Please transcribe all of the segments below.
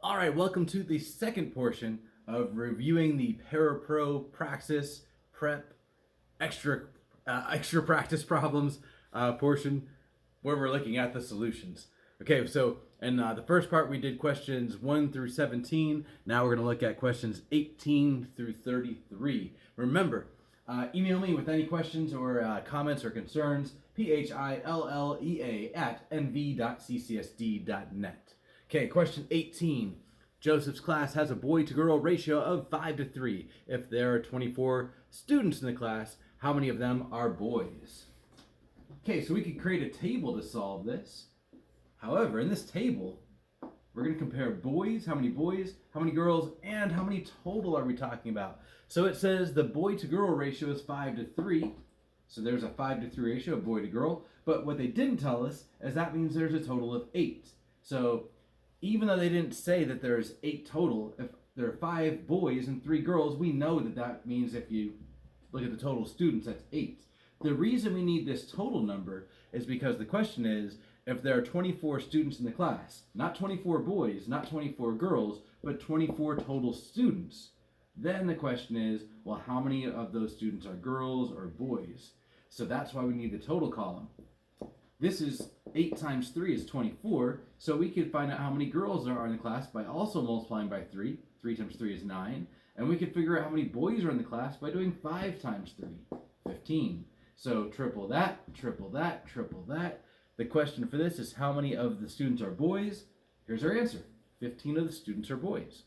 All right, welcome to the second portion of reviewing the ParaPro Praxis Prep extra practice problems portion, where we're looking at the solutions. Okay, so in the first part we did questions 1 through 17. Now we're going to look at questions 18 through 33. Remember, email me with any questions or comments or concerns, philea@nv.ccsd.net. Okay, question 18. Joseph's class has a boy-to-girl ratio of 5-3. If there are 24 students in the class, how many of them are boys? Okay, so we could create a table to solve this. However, in this table, we're going to compare boys, how many girls, and how many total are we talking about. So it says the boy-to-girl ratio is 5-3. So there's a 5-3 ratio of boy to girl. But what they didn't tell us is that means there's a total of 8. So even though they didn't say that there's 8 total, if there are 5 boys and 3 girls, we know that that means if you look at the total students, that's 8. The reason we need this total number is because the question is, if there are 24 students in the class, not 24 boys, not 24 girls, but 24 total students, then the question is, well, how many of those students are girls or boys? So that's why we need the total column. This is 8 times 3 is 24, so we could find out how many girls there are in the class by also multiplying by 3. 3 times 3 is 9. And we could figure out how many boys are in the class by doing 5 times 3, 15. So triple that, triple that, triple that. The question for this is how many of the students are boys? Here's our answer. 15 of the students are boys.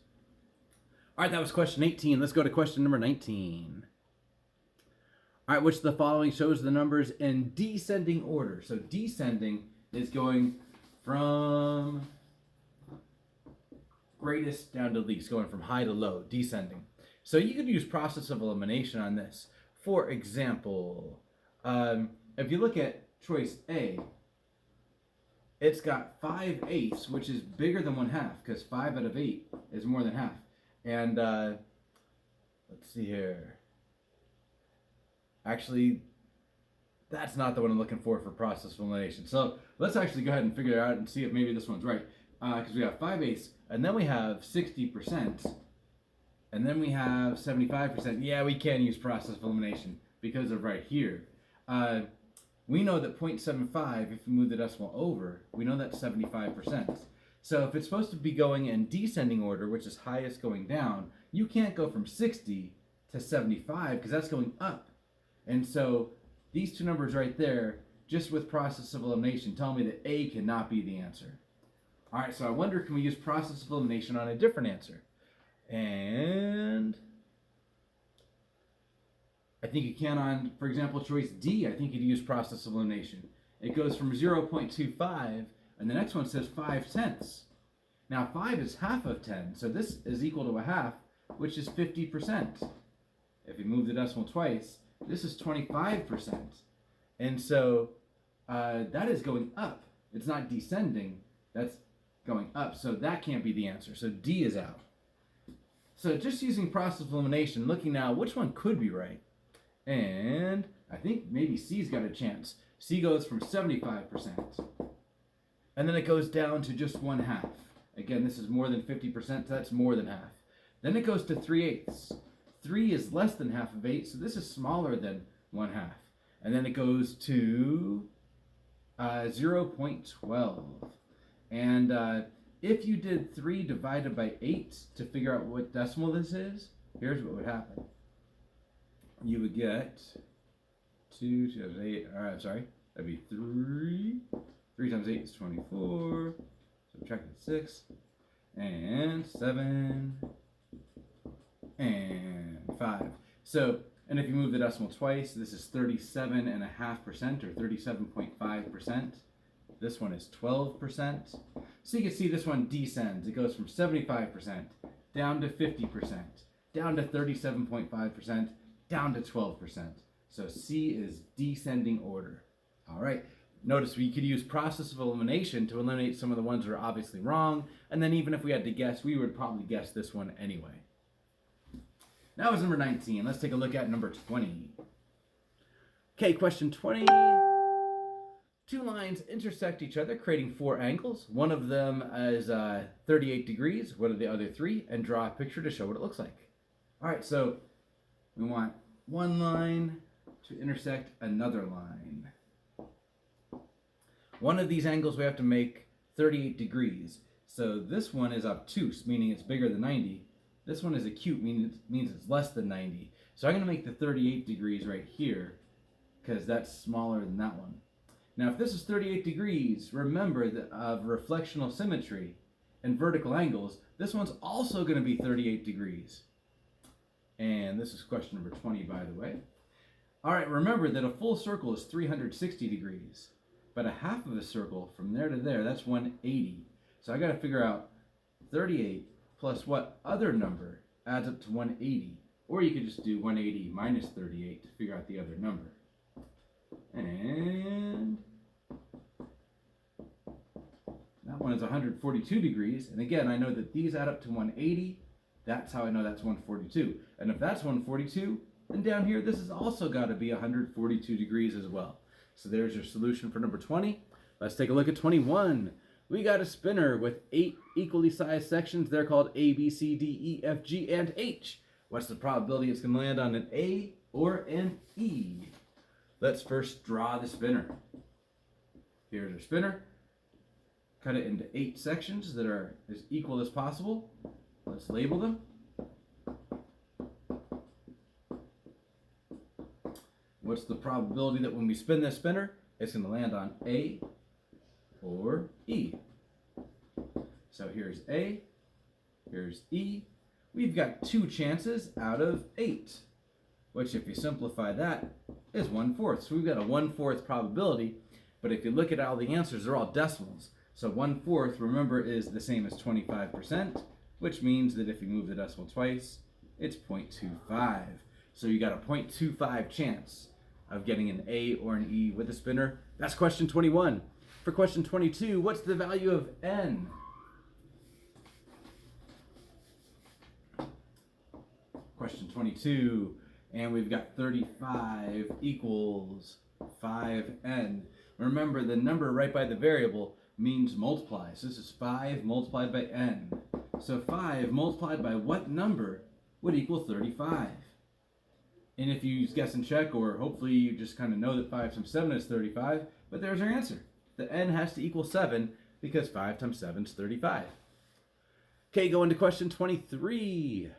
All right, that was question 18. Let's go to question number 19. All right, which of the following shows the numbers in descending order? So descending is going from greatest down to least, going from high to low, descending. So you could use process of elimination on this. For example, if you look at choice A, it's got 5/8, which is bigger than 1/2, because 5 out of 8 is more than half. And let's see here. Actually, that's not the one I'm looking for process of elimination. So let's actually go ahead and figure it out and see if maybe this one's right. Because we have 5/8, and then we have 60%, and then we have 75%. Yeah, we can use process of elimination because of right here. We know that 0.75, if we move the decimal over, we know that's 75%. So if it's supposed to be going in descending order, which is highest going down, you can't go from 60 to 75 because that's going up. And so these two numbers right there, just with process of elimination, tell me that A cannot be the answer. All right, so I wonder, can we use process of elimination on a different answer? And I think you can on, for example, choice D. I think you'd use process of elimination. It goes from 0.25, and the next one says 5/10. Now 5 is half of 10, so this is equal to a half, which is 50%. If you move the decimal twice, this is 25%. And so that is going up. It's not descending, that's going up. So that can't be the answer. So D is out. So just using process of elimination, looking now, which one could be right? And I think maybe C's got a chance. C goes from 75%. And then it goes down to just 1/2. Again, this is more than 50%, so that's more than half. Then it goes to 3/8. 3 is less than half of 8, so this is smaller than 1/2. And then it goes to 0.12. And if you did 3 divided by 8 to figure out what decimal this is, here's what would happen. You would get 2 times 8, that'd be 3. 3 times 8 is 24, subtract 6, and 7, and 5. So, and if you move the decimal twice, this is 37.5% or 37.5%. This one is 12%. So you can see this one descends. It goes from 75% down to 50%, down to 37.5%, down to 12%. So C is descending order. All right. Notice we could use process of elimination to eliminate some of the ones that are obviously wrong. And then even if we had to guess, we would probably guess this one anyway. Now is number 19. Let's take a look at number 20. Okay, question 20. Two lines intersect each other, creating four angles. One of them is 38 degrees. What are the other three? And draw a picture to show what it looks like. All right, so we want one line to intersect another line. One of these angles we have to make 38 degrees. So this one is obtuse, meaning it's bigger than 90. This one is acute, means it's less than 90. So I'm going to make the 38 degrees right here because that's smaller than that one. Now, if this is 38 degrees, remember that of reflectional symmetry and vertical angles, this one's also going to be 38 degrees. And this is question number 20, by the way. All right, remember that a full circle is 360 degrees, but a half of a circle from there to there, that's 180. So I got to figure out 38 plus what other number adds up to 180. Or you could just do 180 minus 38 to figure out the other number. And that one is 142 degrees. And again, I know that these add up to 180. That's how I know that's 142. And if that's 142, then down here, this has also got to be 142 degrees as well. So there's your solution for number 20. Let's take a look at 21. We got a spinner with 8 equally sized sections. They're called A, B, C, D, E, F, G, and H. What's the probability it's going to land on an A or an E? Let's first draw the spinner. Here's our spinner. Cut it into 8 sections that are as equal as possible. Let's label them. What's the probability that when we spin this spinner, it's going to land on A or E? So here's A, here's E. We've got 2 chances out of 8, which if you simplify that is 1/4. So we've got a 1/4 probability, but if you look at all the answers, they're all decimals. So 1/4, remember, is the same as 25%, which means that if you move the decimal twice, it's 0.25. So you got a 0.25 chance of getting an A or an E with a spinner. That's question 21. For question 22, what's the value of N? Question 22, and we've got 35 equals 5N. Remember, the number right by the variable means multiply. So this is 5 multiplied by N. So 5 multiplied by what number would equal 35? And if you use guess and check, or hopefully you just kind of know that 5 times 7 is 35, but there's our answer. The N has to equal 7 because 5 times 7 is 35. Okay, go into question 23.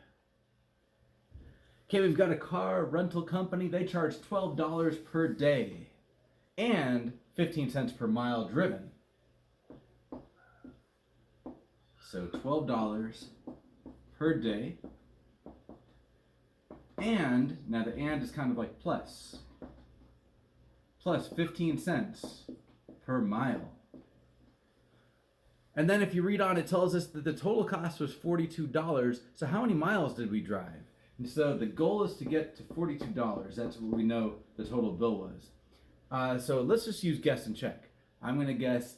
Okay, we've got a car rental company. They charge $12 per day and 15 cents per mile driven. So $12 per day. And, now the and is kind of like plus 15 cents per mile. And then if you read on, it tells us that the total cost was $42. So how many miles did we drive? And so the goal is to get to $42. That's what we know the total bill was. So let's just use guess and check. I'm going to guess,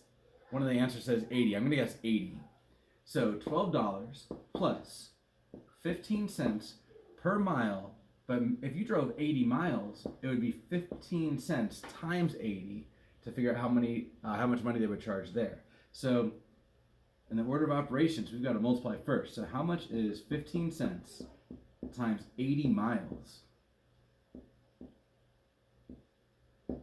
one of the answers says 80. I'm going to guess 80. So $12 plus 15 cents per mile. But if you drove 80 miles, it would be 15 cents times 80 to figure out how much money they would charge there. So in the order of operations, we've got to multiply first. So how much is 15 cents times 80 miles?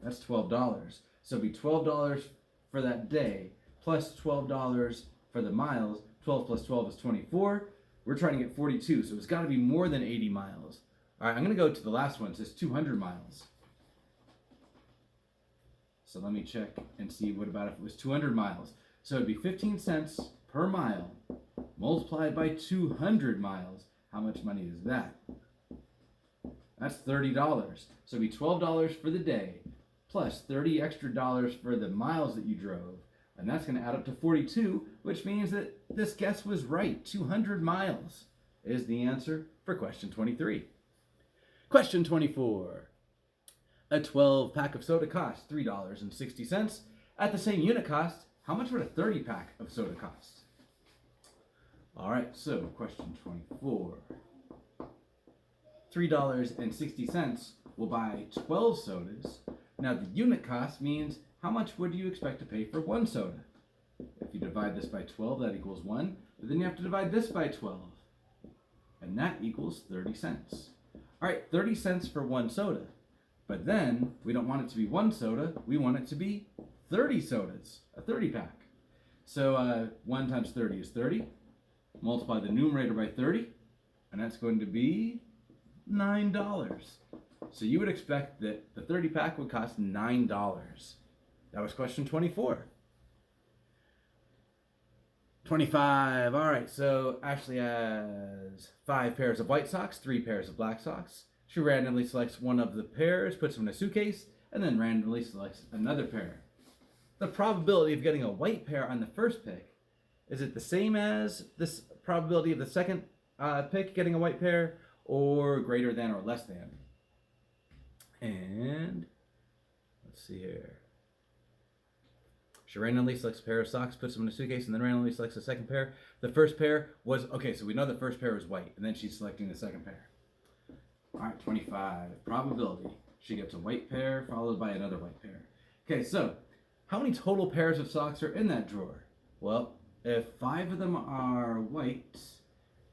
That's $12. So it'd be $12 for that day, plus $12 for the miles. 12 plus 12 is 24. We're trying to get 42, so it's got to be more than 80 miles. All right, I'm going to go to the last one. It says 200 miles. So let me check and see what about if it was 200 miles. So it'd be 15 cents per mile multiplied by 200 miles. How much money is that? That's $30. So it'd be $12 for the day plus 30 extra dollars for the miles that you drove. And that's going to add up to 42, which means that this guess was right. 200 miles is the answer for question 23. Question 24. A 12-pack of soda costs $3.60. At the same unit cost, how much would a 30-pack of soda cost? All right, so question 24. $3.60 will buy 12 sodas. Now the unit cost means how much would you expect to pay for one soda? If you divide this by 12, that equals 1. But then you have to divide this by 12. And that equals 30 cents. All right, 30 cents for one soda. But then we don't want it to be one soda. We want it to be 30 sodas, a 30 pack. So 1 times 30 is 30. Multiply the numerator by 30. And that's going to be $9. So you would expect that the 30 pack would cost $9. That was question 24. 25. All right, so Ashley has 5 pairs of white socks, 3 pairs of black socks. She randomly selects one of the pairs, puts them in a suitcase, and then randomly selects another pair. The probability of getting a white pair on the first pick, is it the same as this probability of the second pick getting a white pair, or greater than or less than? And let's see here. She randomly selects a pair of socks, puts them in a suitcase, and then randomly selects a second pair. The first pair was, okay, so we know the first pair was white, and then she's selecting the second pair. All right, 25. Probability. She gets a white pair followed by another white pair. Okay, so how many total pairs of socks are in that drawer? Well, if 5 of them are white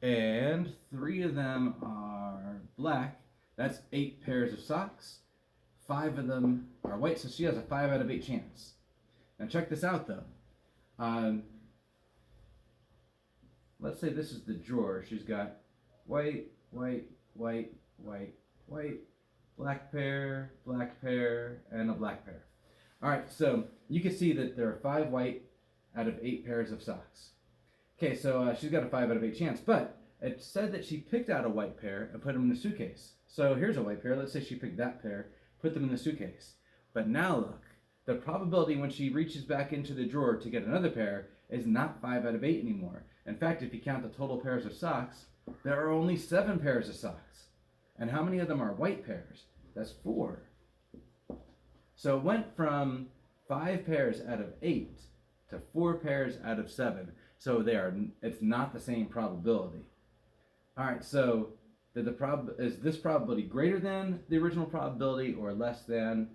and 3 of them are black, that's 8 pairs of socks. 5 of them are white, so she has a 5 out of 8 chance. Now check this out though. Let's say this is the drawer. She's got white, white, white, white, white, black pair, and a black pair. All right, so you can see that there are 5 white out of 8 pairs of socks. Okay, so she's got a 5 out of 8 chance, but it said that she picked out a white pair and put them in a suitcase. So here's a white pair. Let's say she picked that pair, put them in the suitcase. But now look. The probability when she reaches back into the drawer to get another pair is not 5 out of 8 anymore. In fact, if you count the total pairs of socks, there are only 7 pairs of socks. And how many of them are white pairs? That's 4. So it went from 5 pairs out of 8 to 4 pairs out of 7. So it's not the same probability. All right, so is this probability greater than the original probability or less than?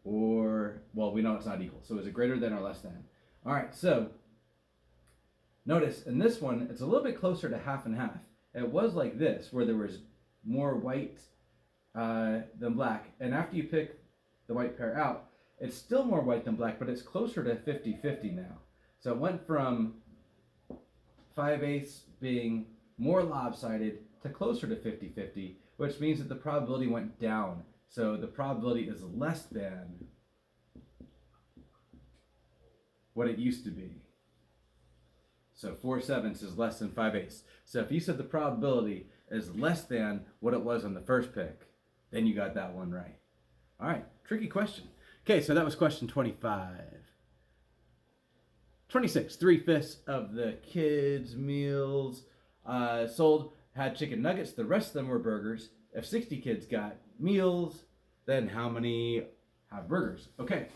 Or, well, we know it's not equal. So is it greater than or less than? All right, so notice in this one, it's a little bit closer to half and half. It was like this, where there was more white than black. And after you pick the white pair out, it's still more white than black, but it's closer to 50-50 now. So it went from 5/8 being more lopsided to closer to 50-50, which means that the probability went down. So the probability is less than what it used to be. So 4/7 is less than 5/8. So if you said the probability is less than what it was on the first pick, then you got that one right. All right, tricky question. Okay, so that was question 25. 26, 3/5 of the kids' meals sold had chicken nuggets. The rest of them were burgers. If 60 kids got meals, then how many have burgers? Okay.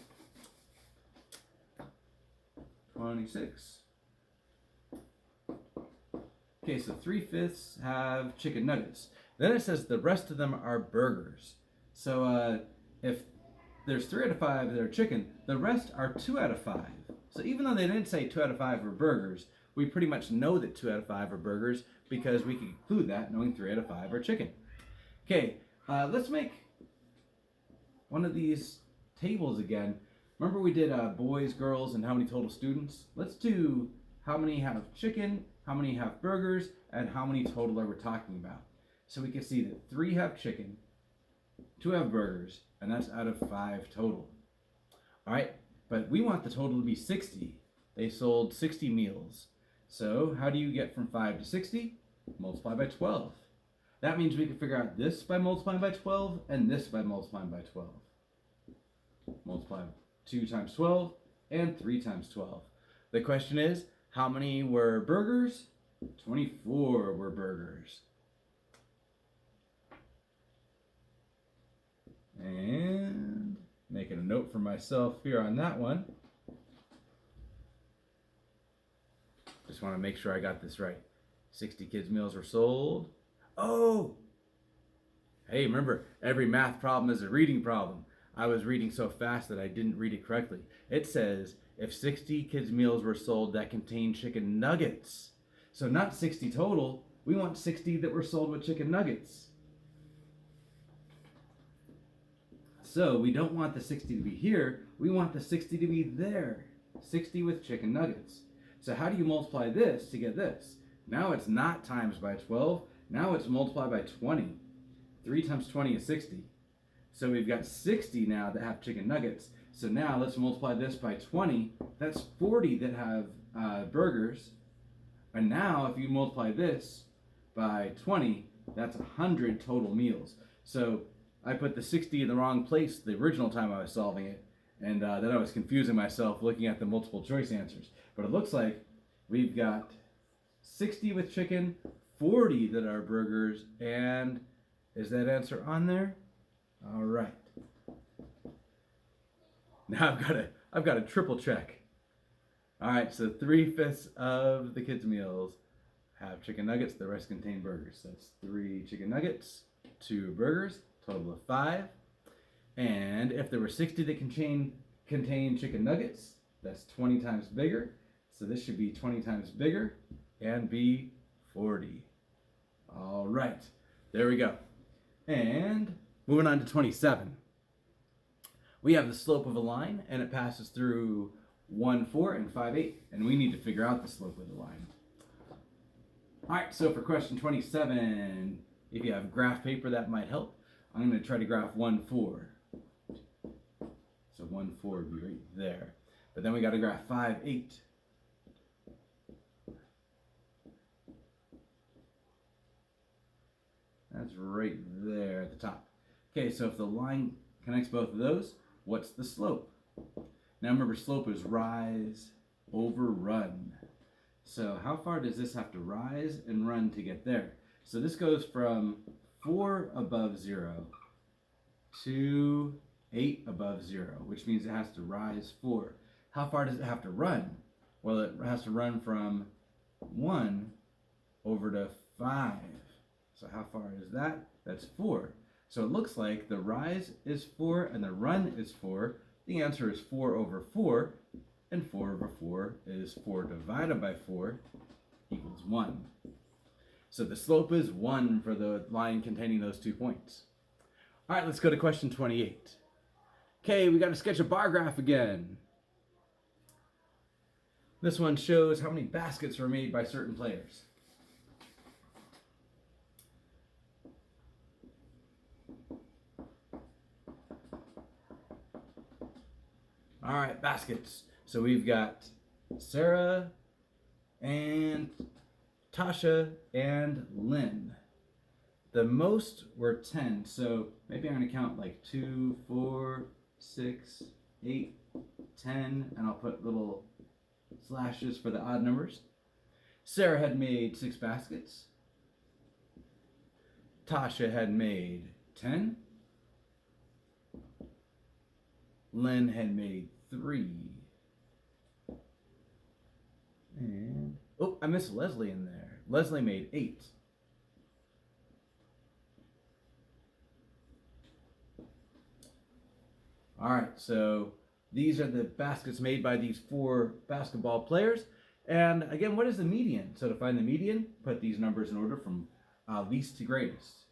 26. Okay, so 3/5 have chicken nuggets. Then it says the rest of them are burgers. So if there's 3 out of 5 that are chicken, the rest are 2 out of 5. So even though they didn't say 2 out of 5 are burgers, we pretty much know that 2 out of 5 are burgers because we can conclude that knowing 3 out of 5 are chicken. Okay, let's make one of these tables again. Remember we did boys, girls, and how many total students? Let's do how many have chicken, how many have burgers, and how many total are we talking about. So we can see that 3 have chicken, 2 have burgers, and that's out of 5 total. All right, but we want the total to be 60. They sold 60 meals. So how do you get from 5 to 60? Multiply by 12. That means we can figure out this by multiplying by 12 and this by multiplying by 12. Multiply 2 times 12 and 3 times 12. The question is, how many were burgers? 24 were burgers. And making a note for myself here on that one. Just want to make sure I got this right. 60 kids' meals were sold. Oh! Hey, remember, every math problem is a reading problem. I was reading so fast that I didn't read it correctly. It says if 60 kids' meals were sold that contained chicken nuggets. So not 60 total. We want 60 that were sold with chicken nuggets. So we don't want the 60 to be here. We want the 60 to be there. 60 with chicken nuggets. So how do you multiply this to get this? Now it's not times by 12. Now it's multiplied by 20. 3 times 20 is 60. So we've got 60 now that have chicken nuggets. So now let's multiply this by 20. That's 40 that have burgers. And now if you multiply this by 20, that's 100 total meals. So I put the 60 in the wrong place the original time I was solving it. And then I was confusing myself looking at the multiple choice answers. But it looks like we've got 60 with chicken, 40 that are burgers, and is that answer on there? All right. Now I've got to triple check. All right, so 3/5 of the kids' meals have chicken nuggets. The rest contain burgers. So that's 3 chicken nuggets, 2 burgers, total of 5. And if there were 60 that contain chicken nuggets, that's 20 times bigger. So this should be 20 times bigger and be 40. All right, there we go. And moving on to 27. We have the slope of a line, and it passes through 1, 4, and 5, 8. And we need to figure out the slope of the line. All right, so for question 27, if you have graph paper, that might help. I'm going to try to graph 1, 4. So 1, 4 would be right there. But then we got to graph 5, 8. That's right there at the top. Okay, so if the line connects both of those, what's the slope? Now remember, slope is rise over run. So how far does this have to rise and run to get there? So this goes from 4 above 0 to 8 above 0, which means it has to rise 4. How far does it have to run? Well, it has to run from 1 over to 5. So how far is that? That's 4. So it looks like the rise is 4 and the run is 4. The answer is 4 over 4, and 4 over 4 is 4 divided by 4 equals 1. So the slope is 1 for the line containing those 2 points. All right, let's go to question 28. Okay, we got to sketch a bar graph again. This one shows how many baskets were made by certain players. All right, baskets. So we've got Sarah and Tasha and Lynn. The most were 10, so maybe I'm going to count like 2, 4, 6, 8, 10, and I'll put little slashes for the odd numbers. Sarah had made 6 baskets. Tasha had made 10. Lynn had made 3. And, oh, I missed Leslie in there. Leslie made 8. All right, so these are the baskets made by these 4 basketball players. And again, what is the median? So to find the median, put these numbers in order from least to greatest.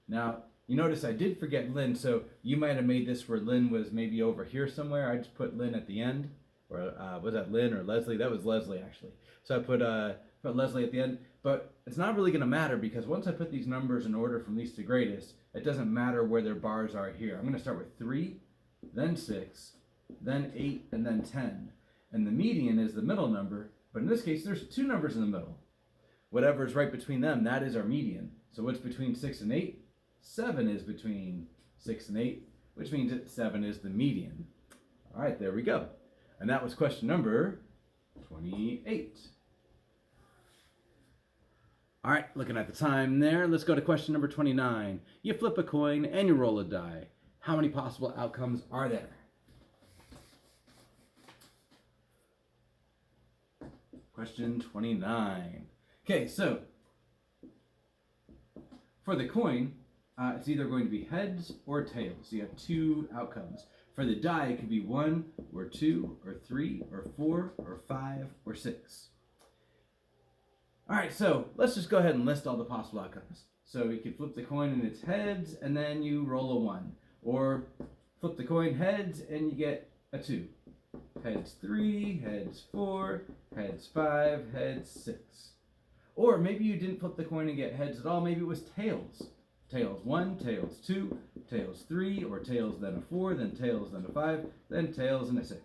Now, you notice I did forget Lynn, so you might have made this where Lynn was maybe over here somewhere. I just put Lynn at the end. Or was that Lynn or Leslie? That was Leslie, actually. So I put Leslie at the end. But it's not really going to matter because once I put these numbers in order from least to greatest, it doesn't matter where their bars are here. I'm going to start with 3, then 6, then 8, and then 10. And the median is the middle number. But in this case, there's 2 numbers in the middle. Whatever's right between them, that is our median. So what's between 6 and 8? 7 is between 6 and 8, which means that 7 is the median. All right, there we go. And that was question number 28. All right, looking at the time there, let's go to question number 29. You flip a coin and you roll a die. How many possible outcomes are there? Question 29. Okay, so for the coin, it's either going to be heads or tails. So you have two outcomes. For the die, it could be 1 or 2 or 3 or 4 or 5 or 6. All right, so let's just go ahead and list all the possible outcomes. So you could flip the coin and it's heads, and then you roll a 1. Or flip the coin heads and you get a 2. Heads 3, heads 4, heads 5, heads 6. Or maybe you didn't flip the coin and get heads at all. Maybe it was tails. Tails 1, tails 2, tails 3, or tails then a 4, then tails then a 5, then tails and a 6.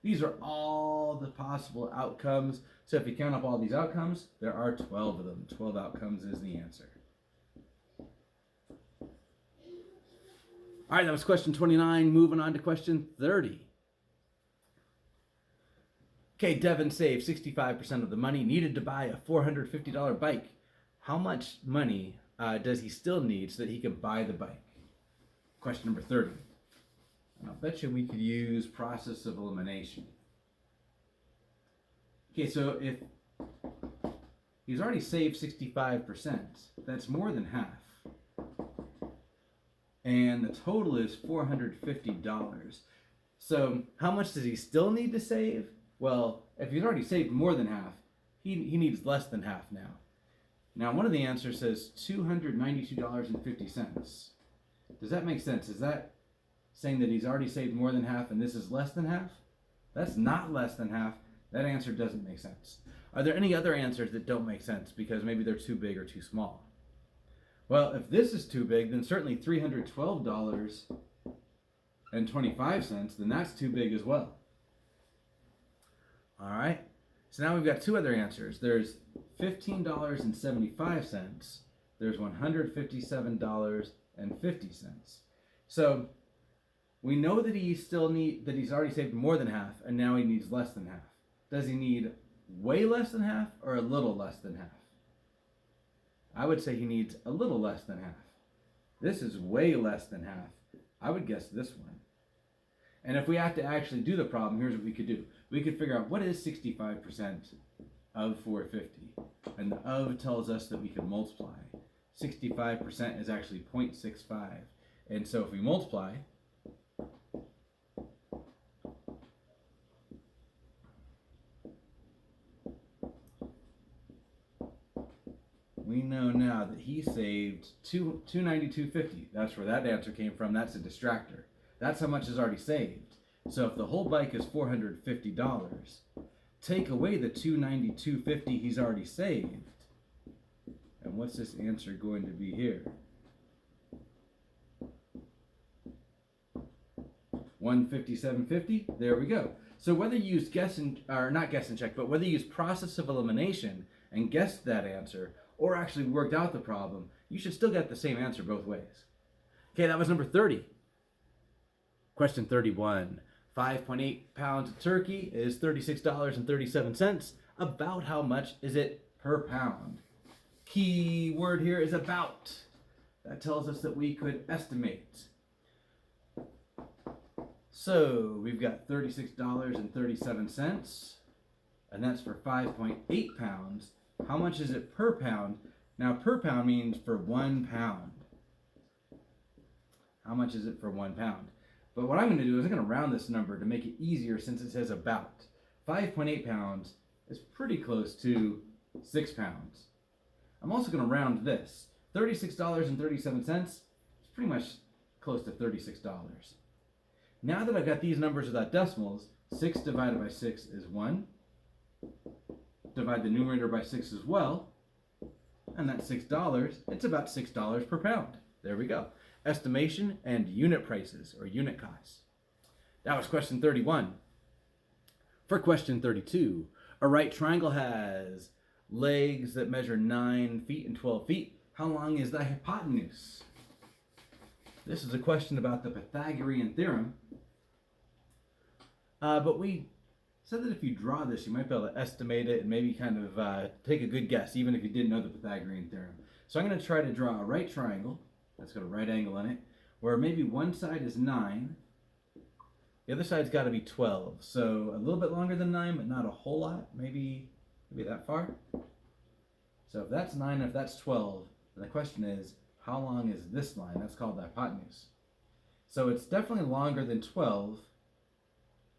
These are all the possible outcomes. So if you count up all these outcomes, there are 12 of them. 12 outcomes is the answer. All right, that was question 29. Moving on to question 30. Okay, Devin saved 65% of the money needed to buy a $450 bike. How much money does he still need so that he can buy the bike? Question number 30. And I'll bet you we could use process of elimination. Okay, so if he's already saved 65%, that's more than half. And the total is $450. So how much does he still need to save? Well, if he's already saved more than half, he needs less than half now. Now, one of the answers says $292.50. Does that make sense? Is that saying that he's already saved more than half and this is less than half? That's not less than half. That answer doesn't make sense. Are there any other answers that don't make sense because maybe they're too big or too small? Well, if this is too big, then certainly $312.25, then that's too big as well. All right, so now we've got two other answers. There's $15.75. There's $157.50. So we know that he's already saved more than half, and now he needs less than half. Does he need way less than half or a little less than half? I would say he needs a little less than half. This is way less than half. I would guess this one. And if we have to actually do the problem, here's what we could do. We could figure out what is 65% of 450. And the of tells us that we can multiply. 65% is actually 0.65. And so if we multiply, we know now that he saved $292.50. That's where that answer came from. That's a distractor. That's how much is already saved. So if the whole bike is $450, take away the $292.50 he's already saved. And what's this answer going to be here? $157.50. There we go. So whether you use not guess and check, but whether you use process of elimination and guessed that answer, or actually worked out the problem, you should still get the same answer both ways. Okay, that was number 30. Question 31. 5.8 pounds of turkey is $36.37. About how much is it per pound? Key word here is about. That tells us that we could estimate. So we've got $36.37, and that's for 5.8 pounds. How much is it per pound? Now, per pound means for 1 pound. How much is it for 1 pound? But what I'm going to do is I'm going to round this number to make it easier since it says about. 5.8 pounds is pretty close to 6 pounds. I'm also going to round this. $36.37 is pretty much close to $36. Now that I've got these numbers without decimals, 6 divided by 6 is 1. Divide the numerator by 6 as well, and that's $6. It's about $6 per pound. There we go. Estimation and unit prices, or unit costs. That was question 31. For question 32, a right triangle has legs that measure 9 feet and 12 feet. How long is the hypotenuse? This is a question about the Pythagorean theorem. But we said that if you draw this, you might be able to estimate it and maybe kind of take a good guess, even if you didn't know the Pythagorean theorem. So I'm going to try to draw a right triangle that's got a right angle in it, where maybe one side is 9, the other side's got to be 12. So a little bit longer than 9, but not a whole lot. Maybe that far. So if that's 9, if that's 12, then the question is, how long is this line? That's called the hypotenuse. So it's definitely longer than 12.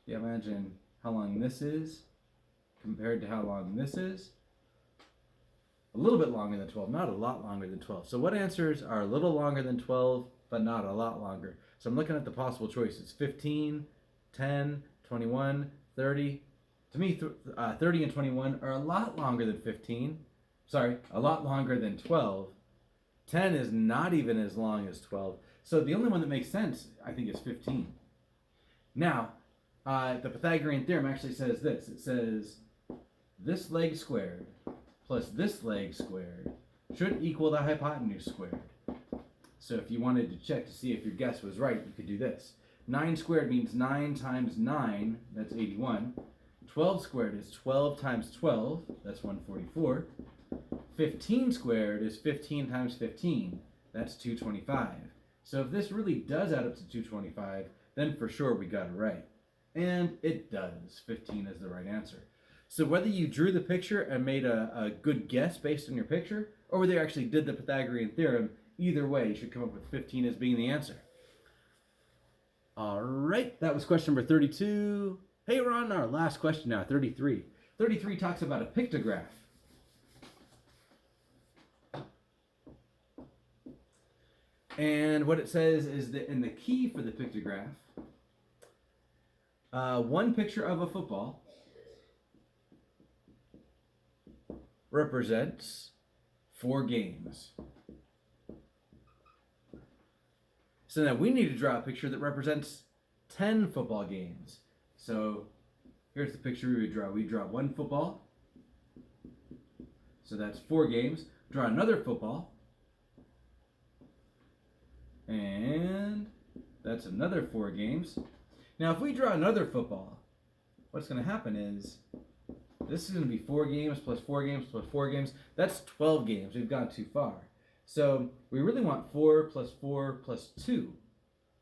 Yeah, imagine how long this is compared to how long this is. A little bit longer than 12, not a lot longer than 12. So what answers are a little longer than 12, but not a lot longer? So I'm looking at the possible choices. 15, 10, 21, 30. To me, 30 and 21 are a lot longer than 15. Sorry, a lot longer than 12. 10 is not even as long as 12. So the only one that makes sense, I think, is 15. Now, the Pythagorean theorem actually says this. It says this leg squared plus this leg squared should equal the hypotenuse squared. So if you wanted to check to see if your guess was right, you could do this. 9 squared means 9 times 9, that's 81. 12 squared is 12 times 12, that's 144. 15 squared is 15 times 15, that's 225. So if this really does add up to 225, then for sure we got it right. And it does. 15 is the right answer. So whether you drew the picture and made a good guess based on your picture, or whether you actually did the Pythagorean theorem, either way you should come up with 15 as being the answer. All right, that was question number 32. Hey, we're on our last question now, 33. 33 talks about a pictograph. And what it says is that in the key for the pictograph, one picture of a football represents 4 games. So now we need to draw a picture that represents 10 football games. So here's the picture we would draw. We draw one football. So that's 4 games. Draw another football. And that's another 4 games. Now if we draw another football, what's going to happen is this is going to be 4 games plus 4 games plus 4 games. That's 12 games. We've gone too far. So we really want 4 plus 4 plus 2.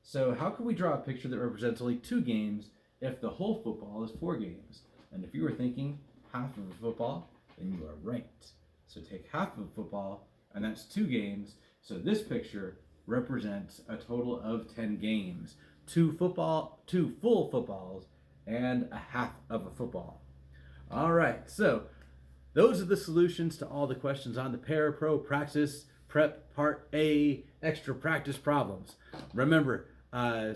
So how can we draw a picture that represents only 2 games if the whole football is 4 games? And if you were thinking half of a football, then you are right. So take half of a football, and that's 2 games. So this picture represents a total of 10 games. 2 full footballs, and a half of a football. All right, so those are the solutions to all the questions on the ParaPro Praxis Prep Part A extra practice problems. Remember,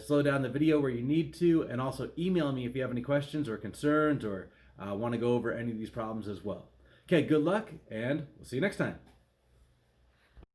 slow down the video where you need to, and also email me if you have any questions or concerns or want to go over any of these problems as well. Okay, good luck, and we'll see you next time.